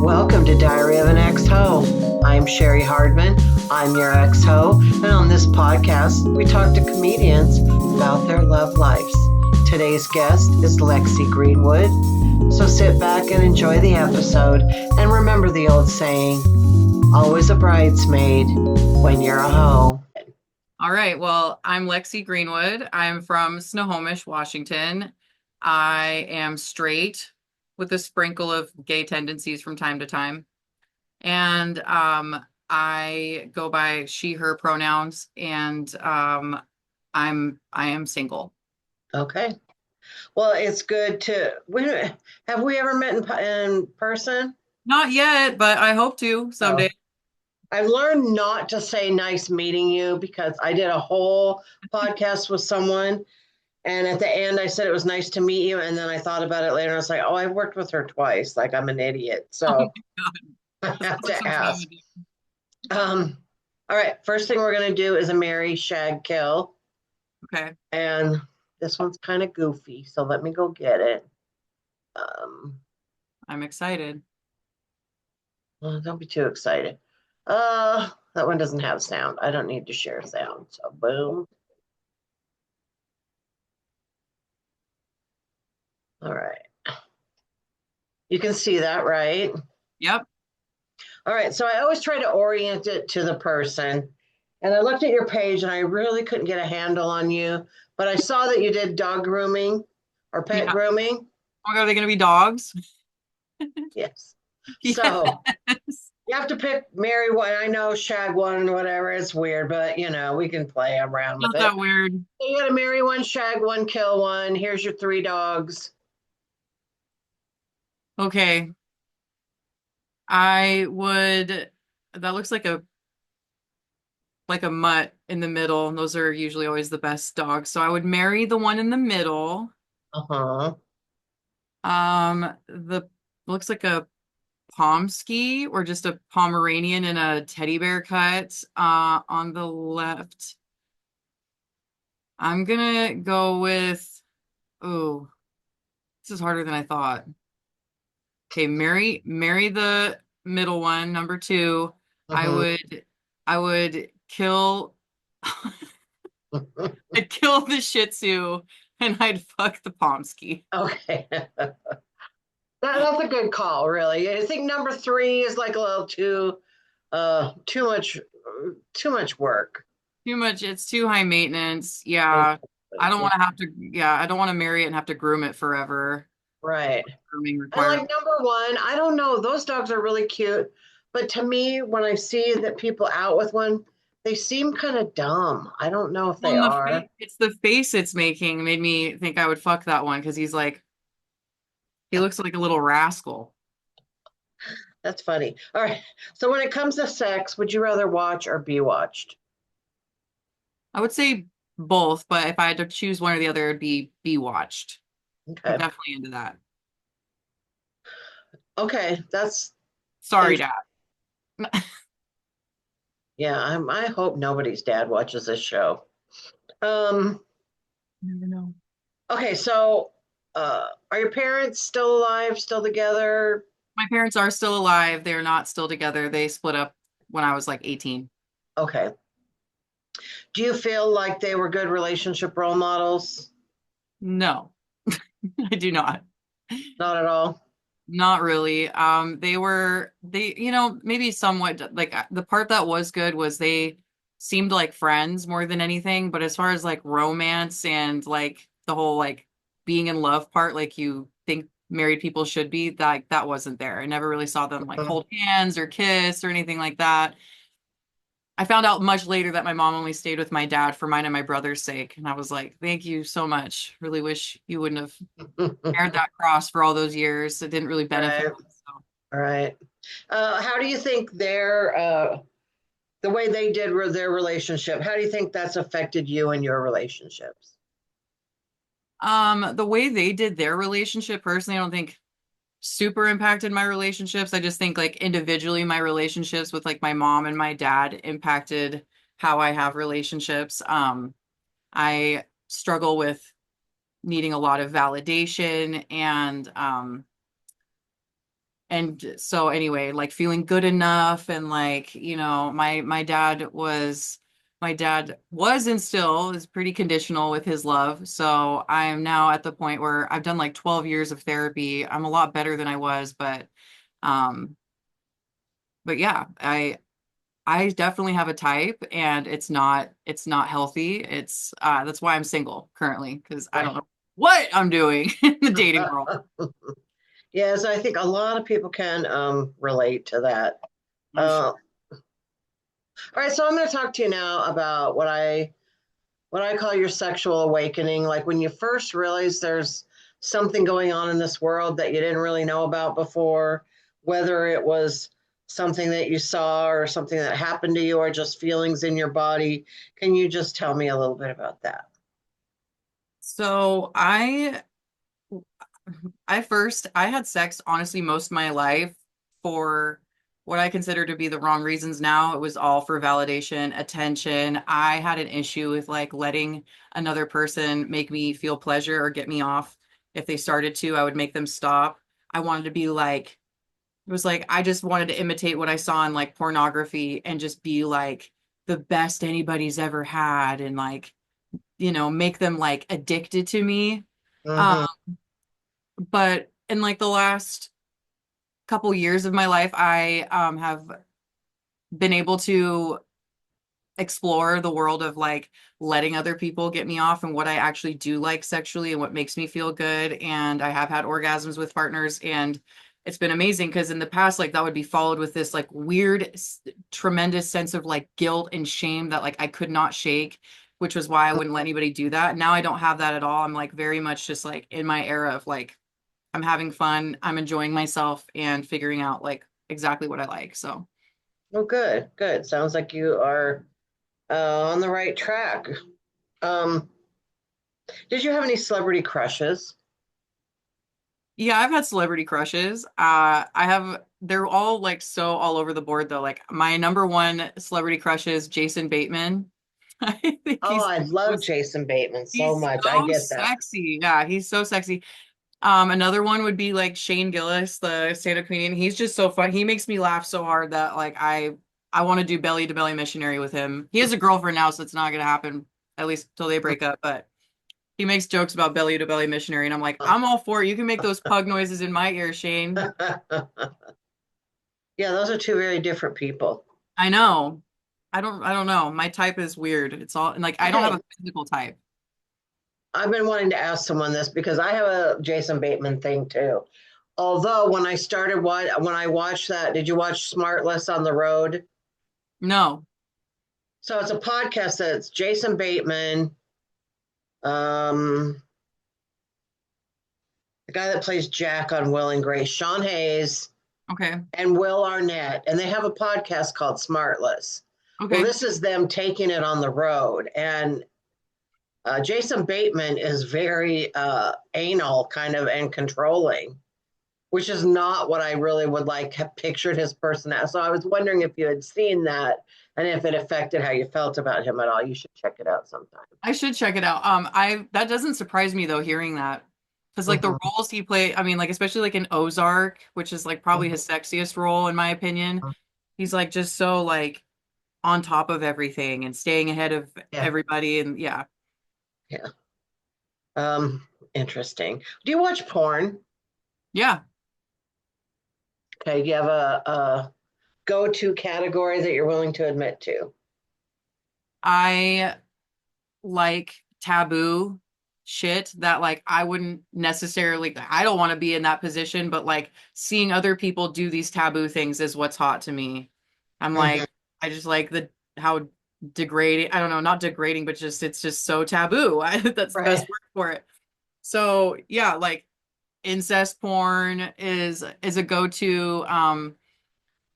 Welcome to Diary of an Ex-Ho. I'm Cheri Hardman. I'm your ex-ho, and on this podcast, we talk to comedians about their love lives. Today's guest is Lexy Greenwood. So sit back and enjoy the episode, and remember the old saying, always a bridesmaid when you're a hoe. All right. Well, I'm Lexy Greenwood. I'm from Snohomish, Washington. I am straight with a sprinkle of gay tendencies from time to time. And I go by she, her pronouns, and I am single. Okay. Well, it's good to. Have we ever met in person? Not yet, but I hope to someday. No. I've learned not to say nice meeting you because I did a whole podcast with someone. And at the end, I said it was nice to meet you. And then I thought about it later. And I was like, oh, I've worked with her twice. Like I'm an idiot. Oh my So God. I That have sounds like to something I ask. would do. All right. First thing we're going to do is a marry, shag, kill. Okay. And this one's kind of goofy. So let me go get it. Um, I'm excited. well, don't be too excited. That one doesn't have sound. I don't need to share sound. So boom. All right. You can see that, right? Yep. All right. So I always try to orient it to the person. And I looked at your page and I really couldn't get a handle on you, but I saw that you did dog grooming or pet Yeah. grooming. Oh my God, are they going to be dogs? Yes. So Yes. you have to pick marry one. I know shag one, whatever. It's weird, but we can play around with Not it. that weird. So you got to marry one, shag one, kill one. Here's your three dogs. Okay. I would, that looks like a mutt in the middle. And those are usually always the best dogs. So I would marry the one in the middle. Uh-huh. The looks like a Pomsky or just a Pomeranian in a teddy bear cut. On the left, I'm gonna go with, oh, this is harder than I thought. Okay, marry the middle one, number two. I Uh-huh. would I would kill I'd kill the Shih Tzu and I'd fuck the Pomsky. Okay. That's a good call, really. I think number three is like a little too much work. Too much, it's too high maintenance. Yeah. I don't want to have to, yeah, I don't want to marry it and have to groom it forever. Right. Grooming And like requirement. number one, I don't know, those dogs are really cute, but to me, when I see that people out with one, they seem kind of dumb. I don't know if Well, they and are. it's the face it's making made me think I would fuck that one because he looks like a little rascal. That's funny. All right. So when it comes to sex, would you rather watch or be watched? I would say both, but if I had to choose one or the other, it'd be watched. I'm Okay. definitely into that. Okay. That's Sorry, interesting. Dad. Yeah, I hope nobody's dad watches this show. Um, Never know. okay, so are your parents still alive, still together? My parents are still alive. They're not still together. They split up when I was like 18. Okay. Do you feel like they were good relationship role models? No, I do not. Not at all. Not really. Maybe somewhat like the part that was good was they seemed like friends more than anything. But as far as like romance and like the whole like being in love part, like you think married people should be, that wasn't there. I never really saw them like hold hands or kiss or anything like that. I found out much later that my mom only stayed with my dad for mine and my brother's sake. And I was like, thank you so much. Really wish you wouldn't have aired that cross for all those years. It didn't really benefit Right, us. So. right. How do you think the way they did with their relationship, how do you think that's affected you and your relationships? The way they did their relationship, personally, I don't think super impacted my relationships. I just think like individually, my relationships with like my mom and my dad impacted how I have relationships. I struggle with needing a lot of validation And so anyway, like feeling good enough, and like, my dad was and still is pretty conditional with his love. So I am now at the point where I've done like 12 years of therapy. I'm a lot better than I was, um yeah, I definitely have a type, and it's not healthy. It's That's why I'm single currently, because I don't Right. know what I'm doing in the dating world. Yes, I think a lot of people can relate to that. I'm sure. All right, so I'm going to talk to you now about what I call your sexual awakening. Like when you first realize there's something going on in this world that you didn't really know about before, whether it was something that you saw or something that happened to you or just feelings in your body. Can you just tell me a little bit about that? So I had sex honestly most of my life for what I consider to be the wrong reasons now. It was all for validation, attention. I had an issue with like letting another person make me feel pleasure or get me off. If they started to, I would make them stop. I wanted to be like, it was like I just wanted to imitate what I saw in like pornography and just be like the best anybody's ever had, and like, make them like addicted to me. Um, Hmm. but in like the last couple years of my life, I have been able to explore the world of like letting other people get me off and what I actually do like sexually and what makes me feel good. And I have had orgasms with partners, and it's been amazing because in the past, like that would be followed with this like weird, tremendous sense of like guilt and shame that like I could not shake, which was why I wouldn't let anybody do that. Now I don't have that at all. I'm like very much just like in my era of like I'm having fun, I'm enjoying myself and figuring out like exactly what I like. So, Oh, good, good. Sounds like you are on the right track. Um, did you have any celebrity crushes? yeah, I've had celebrity crushes. They're all like so all over the board though. Like my number one celebrity crush is Jason Bateman. I think Oh, I love Jason Bateman so he's much. I so get that. sexy. Yeah, he's so sexy. Another one would be like Shane Gillis, the stand-up comedian. He's just so fun. He makes me laugh so hard that like I want to do belly to belly missionary with him. He has a girlfriend now, so it's not gonna happen, at least till they break up, but he makes jokes about belly to belly missionary, and I'm like, I'm all for it. You can make those pug noises in my ear, Shane. Yeah, those are two very different people. I know. I don't know. My type is weird. It's all like I don't have Okay, a physical type. I've been wanting to ask someone this because I have a Jason Bateman thing too. Although when I watched that, did you watch Smartless on the Road? No. So it's a podcast that's Jason Bateman, um, the guy that plays Jack on Will and Grace, Sean Hayes, Okay. and Will Arnett, and they have a podcast called Smartless. Well, Okay. this is them taking it on the road, and Jason Bateman is very anal kind of and controlling, which is not what I really would like have pictured his person as. So I was wondering if you had seen that and if it affected how you felt about him at all. You should check it out sometime. I should check it out. I that doesn't surprise me though, hearing that. Because like the Mhm, roles he played, I mean, like especially like in Ozark, which is like probably mhm. his sexiest role in my opinion. He's like just so like on top of everything and staying ahead of Yeah, everybody, and yeah. yeah. Interesting. Do you watch porn? Yeah. Okay, do you have a go-to category that you're willing to admit to? I like taboo shit that like I wouldn't necessarily, I don't want to be in that position, but like seeing other people do these taboo things is what's hot to me. I'm Mhm. like, I just like the how degrading, I don't know, not degrading, but just it's just so taboo. That's the best Right. word for it. So yeah, like incest porn is a go-to,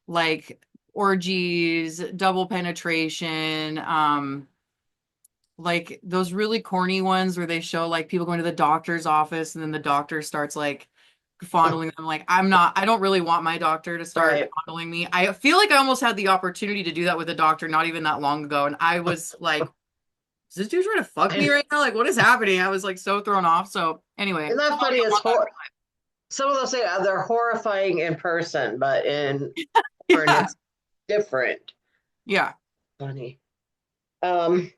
like orgies, double penetration, like those really corny ones where they show like people going to the doctor's office and then the doctor starts like fondling them. Like I don't really want my doctor to start Right. fondling me. I feel like I almost had the opportunity to do that with a doctor not even that long ago, and I was like, is this dude trying to fuck me And right now? Like what is happening? I was like so thrown off. So anyway, isn't I that feel like funny? I want that in my life. Some of those say they're horrifying in person, but in porn, Yeah. it's different. Yeah. Funny. Um,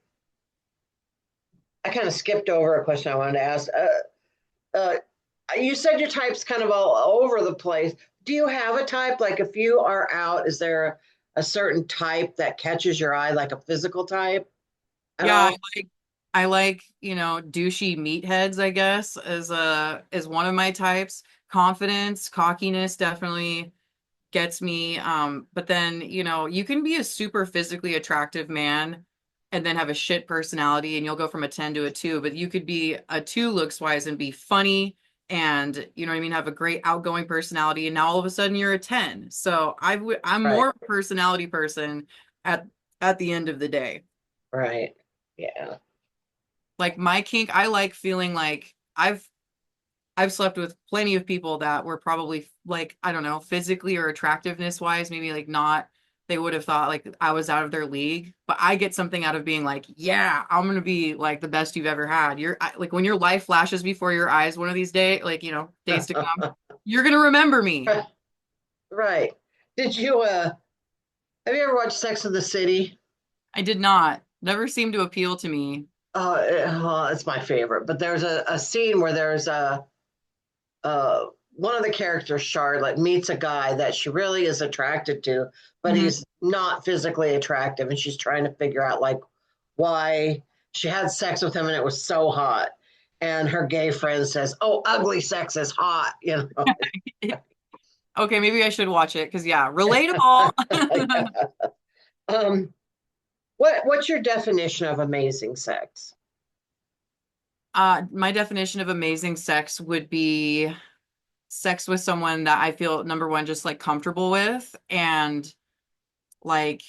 I kind of skipped over a question I wanted to ask. Uh, you said your type's kind of all over the place. Do you have a type? Like if you are out, is there a certain type that catches your eye, like a physical type at Yeah, all? I like, douchey meatheads, I guess, as one of my types. Confidence, cockiness definitely gets me. But then, you can be a super physically attractive man and then have a shit personality and you'll go from a 10 to a 2, but you could be a 2 looks wise and be funny and you know what I mean, have a great outgoing personality and now all of a sudden you're a 10. So I'm Right, more of a personality person at at the end of the day. right. Yeah. Like my kink, I like feeling like I've slept with plenty of people that were probably like, I don't know, physically or attractiveness wise, maybe like not, they would have thought like I was out of their league. But I get something out of being like, yeah, I'm gonna be like the best you've ever had. Like when your life flashes before your eyes one of these days, like, days to come, you're gonna remember me. Right. Did you have you ever watched Sex in the City? I did not. Never seemed to appeal to me. It's my favorite. But there's a scene where there's a uh, one of the characters, Charlotte, meets a guy that she really is attracted to, but Mhm. he's not physically attractive, and she's trying to figure out like why she had sex with him and it was so hot. And her gay friend says, "Oh, ugly sex is hot," you know. Okay, maybe I should watch it because yeah, relatable. um, what's your definition of amazing sex? My definition of amazing sex would be sex with someone that I feel number one, just like comfortable with. And like,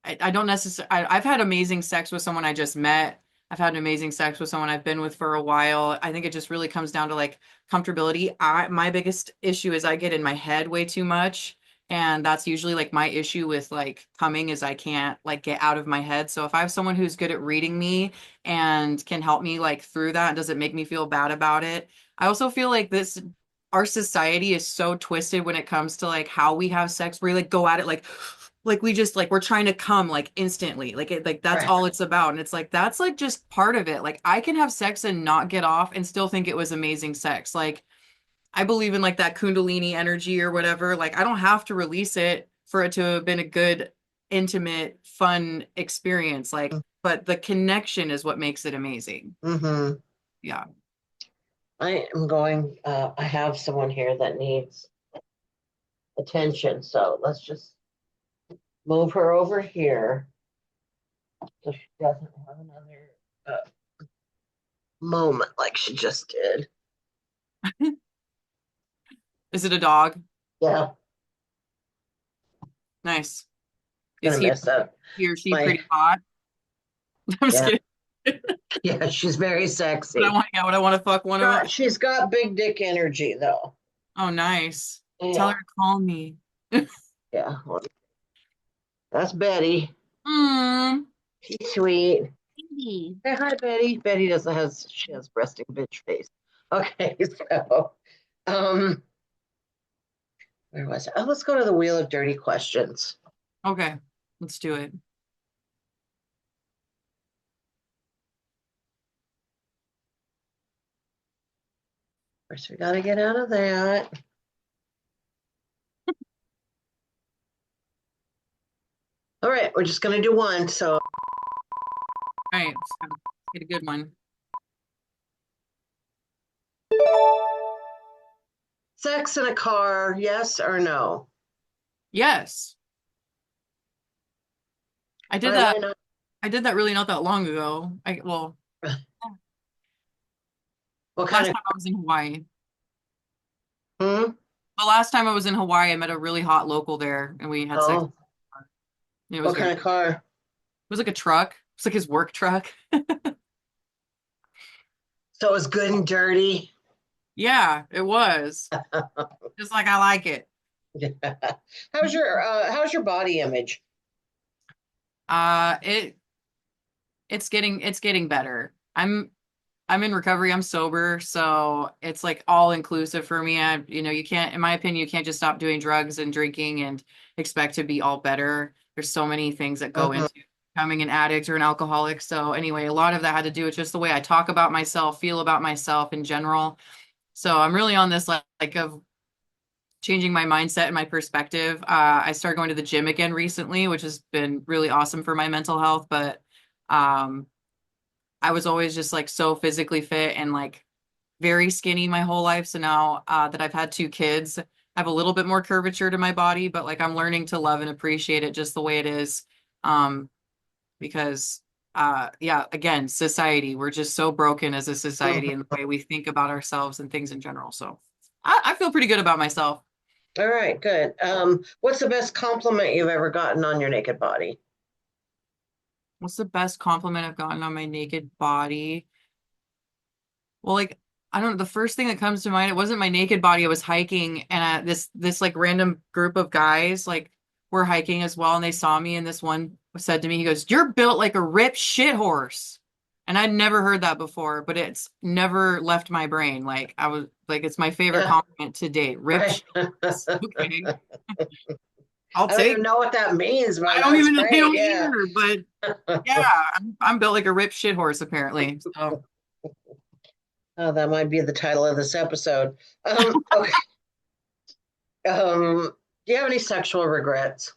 I don't necessarily, I've had amazing sex with someone I just met. I've had amazing sex with someone I've been with for a while. I think it just really comes down to like comfortability. My biggest issue is I get in my head way too much. And that's usually like my issue with like coming is I can't like get out of my head. So if I have someone who's good at reading me and can help me like through that and doesn't make me feel bad about it. I also feel like our society is so twisted when it comes to like how we have sex. We like go at it like we just like we're trying to come like instantly like that's Right. all it's about and it's like that's like just part of it. Like I can have sex and not get off and still think it was amazing sex. Like I believe in like that kundalini energy or whatever. Like I don't have to release it for it to have been a good intimate fun experience, like, but the connection is what makes it amazing. Mm-hmm. Yeah. I am going. I have someone here that needs attention, so let's just move her over here so she doesn't have another moment like she just did. Is it a dog? Yeah, Nice. Is gonna miss that. he or she My pretty hot? I'm just yeah, kidding. yeah, she's very sexy. Would I want to fuck one of them? She's got big dick energy though. Oh, nice. Tell her Yeah, to call me. yeah. Well, that's Betty. Mm. She's sweet. Baby. Say hi, Betty. Betty doesn't has she has resting bitch face. Okay, so um, where was it? Oh, let's go to the wheel of dirty questions. Okay, let's do it. First, we got to get out of that. All right, we're just gonna do one. So, All right, let's get a good one. sex in a car, yes or no? Yes, I All did right, why that. not? I did that really not that long ago. Well, What kind last of? time I was in Hawaii. Hmm? The last time I was in Hawaii, I met a really hot local there, and we had sex. Oh, It was what very. kind It of car? was like a truck. It's like his work truck. So it's good and dirty. Yeah, it was. Just like I like it. How's your body image? Uh, it it's getting better. I'm in recovery. I'm sober, so it's like all inclusive for me. You can't, in my opinion, you can't just stop doing drugs and drinking and expect to be all better. There's so many things that go Hmm. into becoming an addict or an alcoholic. So anyway, a lot of that had to do with just the way I talk about myself, feel about myself in general. So I'm really on this like of changing my mindset and my perspective. I started going to the gym again recently, which has been really awesome for my mental health, but um I was always just like so physically fit and like very skinny my whole life. So now that I've had two kids, I have a little bit more curvature to my body, but like I'm learning to love and appreciate it just the way it is. Um, because yeah, again, society, we're just so broken as a society in the way we think about ourselves and things in general. So I feel pretty good about myself. All right, good. What's the best compliment you've ever gotten on your naked body? What's the best compliment I've gotten on my naked body? Well, like I don't know, the first thing that comes to mind, it wasn't my naked body. I was hiking and this like random group of guys like were hiking as well and they saw me and this one said to me, he goes, "You're built like a ripped shit horse." And I'd never heard that before, but it's never left my brain. Like I was like it's my favorite Yeah, compliment to date. Ripped right. shit horse. Okay. I I'll don't take even it. know what that means, but I don't that's even I great. don't Yeah. either, but yeah, I'm built like a ripped shit horse apparently. So Oh, that might be the title of this episode. Okay. Do you have any sexual regrets?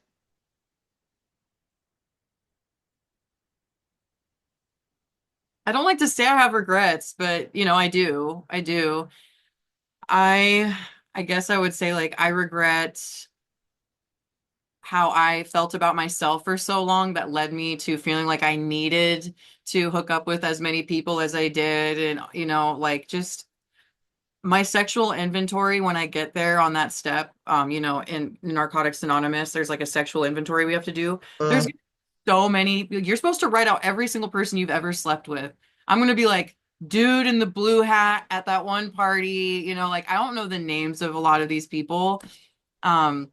I don't like to say I have regrets, but I do. I do. I I guess I would say like I regret how I felt about myself for so long that led me to feeling like I needed to hook up with as many people as I did and like just my sexual inventory when I get there on that step, in Narcotics Anonymous, there's like a sexual inventory we have to do. There's Mm, so many. You're supposed to write out every single person you've ever slept with. I'm gonna be like, dude in the blue hat at that one party, like I don't know the names of a lot of these people. Um,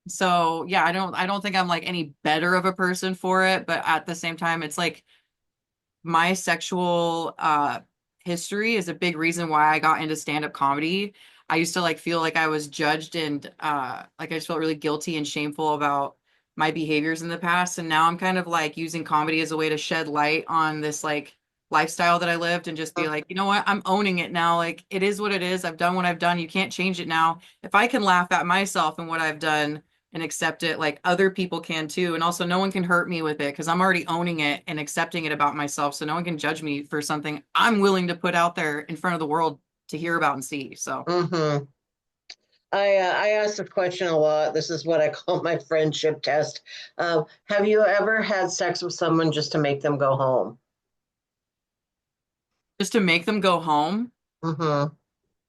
so yeah, I don't think I'm like any better of a person for it, but at the same time, it's like my sexual history is a big reason why I got into stand-up comedy. I used to like feel like I was judged and like I just felt really guilty and shameful about my behaviors in the past. And now I'm kind of like using comedy as a way to shed light on this like lifestyle that I lived and just be like, you know what? I'm owning it now. Like it is what it is. I've done what I've done. You can't change it now. If I can laugh at myself and what I've done and accept it, like other people can too. And also, no one can hurt me with it because I'm already owning it and accepting it about myself. So no one can judge me for something I'm willing to put out there in front of the world to hear about and see. So mm-hmm. I ask the question a lot. This is what I call my friendship test. Have you ever had sex with someone just to make them go home? just to make them go home. Mm-hmm.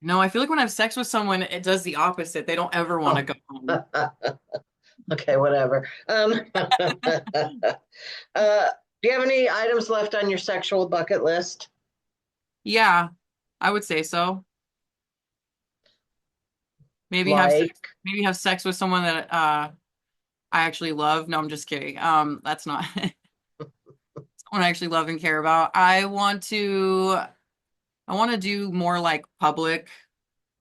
No, I feel like when I have sex with someone, it does the opposite. They don't ever want to Oh, go home. okay, whatever. Do you have any items left on your sexual bucket list? Yeah, I would say so. Maybe have sex, Like, maybe have sex with someone that I actually love. No, I'm just kidding. That's not someone I actually love and care about. I want to do more like public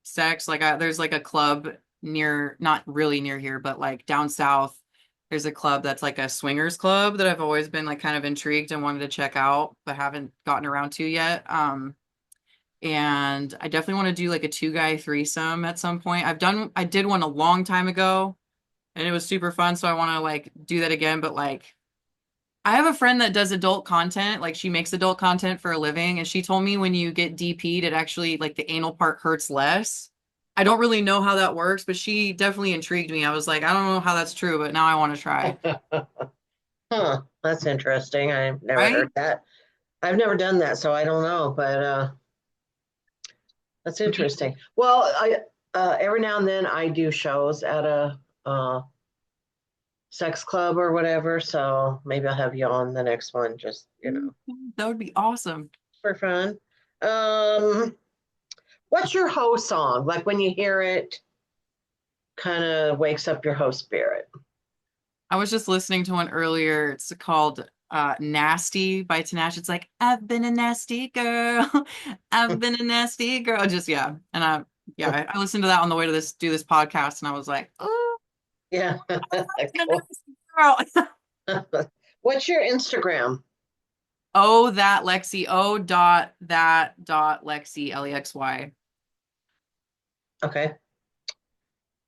sex. Like there's like a club near, not really near here, but like down south. There's a club that's like a swingers club that I've always been like kind of intrigued and wanted to check out, but haven't gotten around to yet. And I definitely want to do like a two-guy threesome at some point. I did one a long time ago and it was super fun. So I want to like do that again, but like I have a friend that does adult content, like she makes adult content for a living, and she told me when you get DP'd, it actually like the anal part hurts less. I don't really know how that works, but she definitely intrigued me. I was like, I don't know how that's true, but now I want to try. huh, that's interesting. I've never Right? heard that. I've never done that, so I don't know, but that's interesting. Well, I every now and then I do shows at a sex club or whatever, so maybe I'll have you on the next one, just That would be awesome. for fun. Um, what's your hoe song? Like when you hear it, kind of wakes up your hoe spirit. I was just listening to one earlier. It's called Nasty by Tinashe. It's like, I've been a nasty girl. I've been a nasty girl. Just yeah. And I listened to that on the way to do this podcast and I was like, oh, Yeah. I've been a Cool. nasty girl. What's your Instagram? Oh, that Lexy. Oh, that Lexy, Lexy. Okay.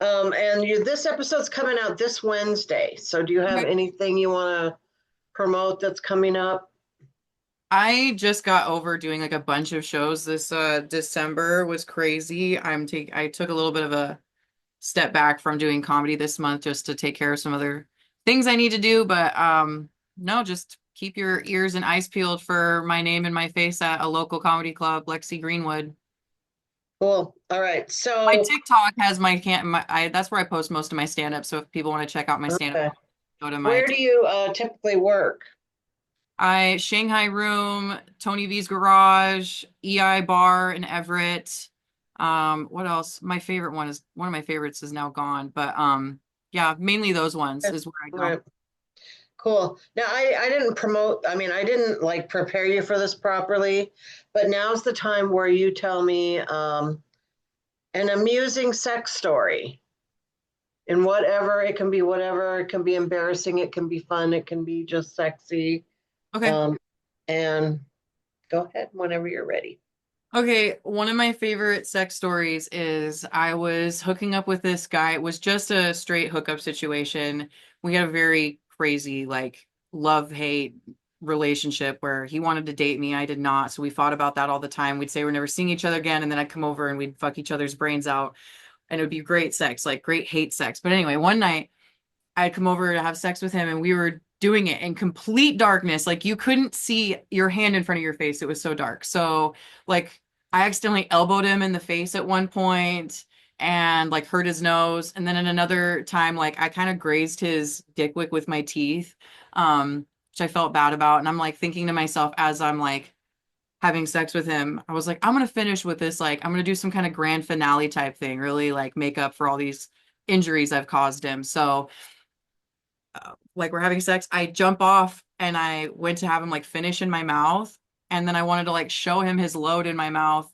And this episode's coming out this Wednesday. So do you have Okay. anything you want to promote that's coming up? I just got over doing like a bunch of shows this December was crazy. I took a little bit of a step back from doing comedy this month just to take care of some other things I need to do, but no, just keep your ears and eyes peeled for my name and my face at a local comedy club, Lexy Greenwood. Cool. All right. My So, TikTok has that's where I post most of my stand up. So if people want to check out my stand up, okay. go to my Where do you typically work? I Shanghai Room, Tony V's Garage, EI Bar in Everett. What else? One of my favorites is now gone, but yeah, mainly those ones Okay. is where I All go. right. Cool. Now, I didn't promote, I mean, I didn't like prepare you for this properly, but now's the time where you tell me an amusing sex story in whatever, it can be embarrassing, it can be fun, it can be just sexy. Okay. Um, and go ahead whenever you're ready. Okay, one of my favorite sex stories is I was hooking up with this guy. It was just a straight hookup situation. We had a very crazy, like, love-hate relationship where he wanted to date me, I did not. So we fought about that all the time. We'd say we're never seeing each other again, and then I'd come over and we'd fuck each other's brains out, and it would be great sex, like great hate sex. But anyway, one night I'd come over to have sex with him and we were doing it in complete darkness. Like you couldn't see your hand in front of your face. It was so dark. So like I accidentally elbowed him in the face at one point and like hurt his nose. And then in another time, like I kind of grazed his dick wick with my teeth, which I felt bad about. And I'm like thinking to myself as I'm like having sex with him, I was like, I'm gonna finish with this. Like, I'm gonna do some kind of grand finale type thing, really like make up for all these injuries I've caused him. So like we're having sex, I jump off and I went to have him like finish in my mouth. And then I wanted to like show him his load in my mouth,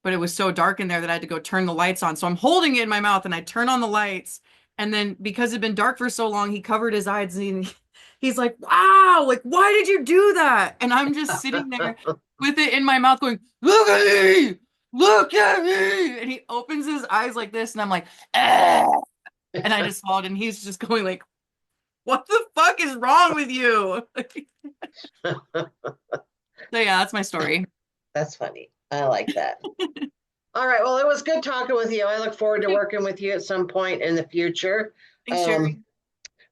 but it was so dark in there that I had to go turn the lights on. So I'm holding it in my mouth and I turn on the lights. And then because it'd been dark for so long, he covered his eyes and he's like, wow, like, why did you do that? And I'm just sitting there with it in my mouth going, look at me, look at me. And he opens his eyes like this. And I'm like, "Ah." And I just swallowed and he's just going like, what the fuck is wrong with you? So yeah, that's my story. That's funny. I like that. All right. Well, it was good talking with you. I look forward to working with you at some point in the future. Thanks, Cheri.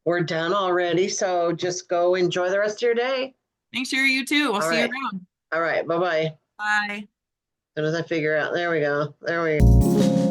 We're done already. So just go enjoy the rest of your day. Thanks, Cheri. You too. I'll All see you right. around. All right. Bye bye. Bye. As soon as I figure out, there we go. There we go.